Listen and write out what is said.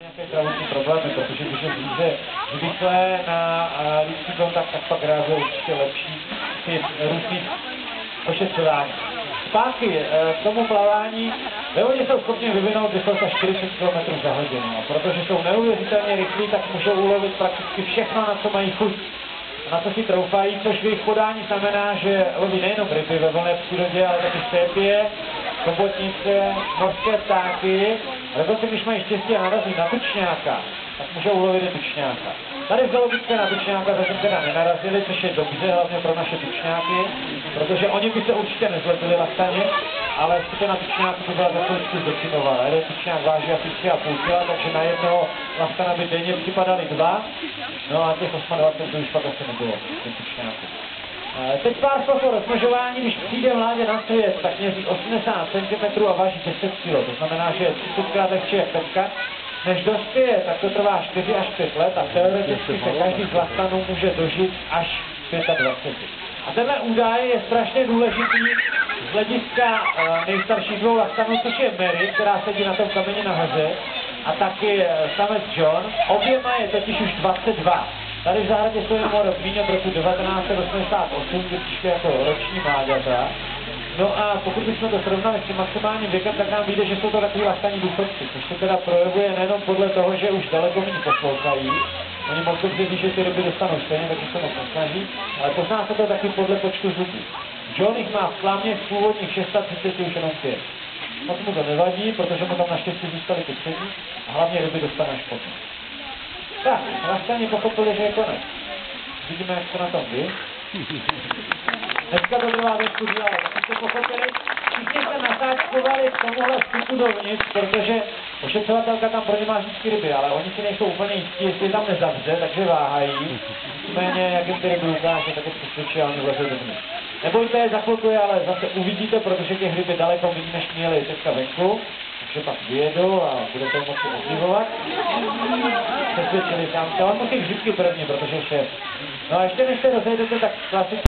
Nějaké zdravotní problémy, protože když je zvíře zvyklé na lidský kontakt, tak pak reaguje určitě lepší při různých ošetřování. Zpátky k tomu plavání, ve vodě jsou schopni vyvinout rychlost až 40 km za hodinu. A protože jsou neuvěřitelně rychlí, tak můžou ulovit prakticky všechno, na co mají chuť. Na co si troufají, což v jejich podání znamená, že loví nejenom ryby ve volné přírodě, ale taky sépie, chobotnice, mořské ptáky. A dokonce, když mají štěstí a narazí na tučňáka, tak můžou ulovit i tučňáka. Tady v zoologické na tučňáka zatím teda nenarazili, což je dobře, hlavně pro naše tučňáky, protože oni by se určitě nezlepili lastaně, ale to na tučňáku by byla za chvíličku zdecimovala. Jeden tučňák váží asi 3,5 kg, takže na jednoho lastana by denně připadali 2, no a těch 28 by už pak asi nebylo, těch tučňáků. Teď pár slov o rozmnožování, když přijde mládě na svět, tak měří 80 cm a váží 10 kg, to znamená, že je 30krát lehčí jak peťka. Než dospěje, tak to trvá 4 až 5 let a teoreticky se každý z lastanů může dožít až 25. A tenhle údaj je strašně důležitý z hlediska nejstarších dvou lastanů, což je Mary, která sedí na tom kameni na hoře, a taky samec John. Oběma je totiž už 22. Tady v zahradě jsou jenom rok míň od roku 1988, kdy přišli jako roční mláďata. No a pokud bychom to srovnali s tím maximálním věkem, tak nám vyjde, že jsou to takový lastaní důchodci, což se teda projevuje nejenom podle toho, že už daleko méně poslouchají. Oni moc dobře ví, že ty ryby dostanou stejně, takže se moc nesnaží, ale pozná se to taky podle počtu zubů. John jich má v plámě z původních 630 už jenom 5. Moc mu to nevadí, protože mu tam naštěstí zůstaly ty přední a hlavně ryby dostane až potom. Tak, lastani pochopili, že je konec. Vidíme, jak se na tom vy. Dneska to trvá trošku díl, ale taky jste pochopili. Všichni se nasáčkovali k tomuhle vstupu dovnitř, protože ošetřovatelka tam pro ně má vždycky ryby, ale oni si nejsou úplně jistí, jestli je tam nezavře, takže váhají. Nicméně, jak jim ty ryby ukáže, tak je přesvědčí a oni vlezou dovnitř. Nebojte je za chvilku, ale zase uvidíte, protože těch ryby daleko méně než měli teďka venku. Takže pak vyjedou a budete moci obdivovat. Přesvědčili tam to, on musí vždycky první, protože je šéf. No a ještě než se rozejdete, tak klasicky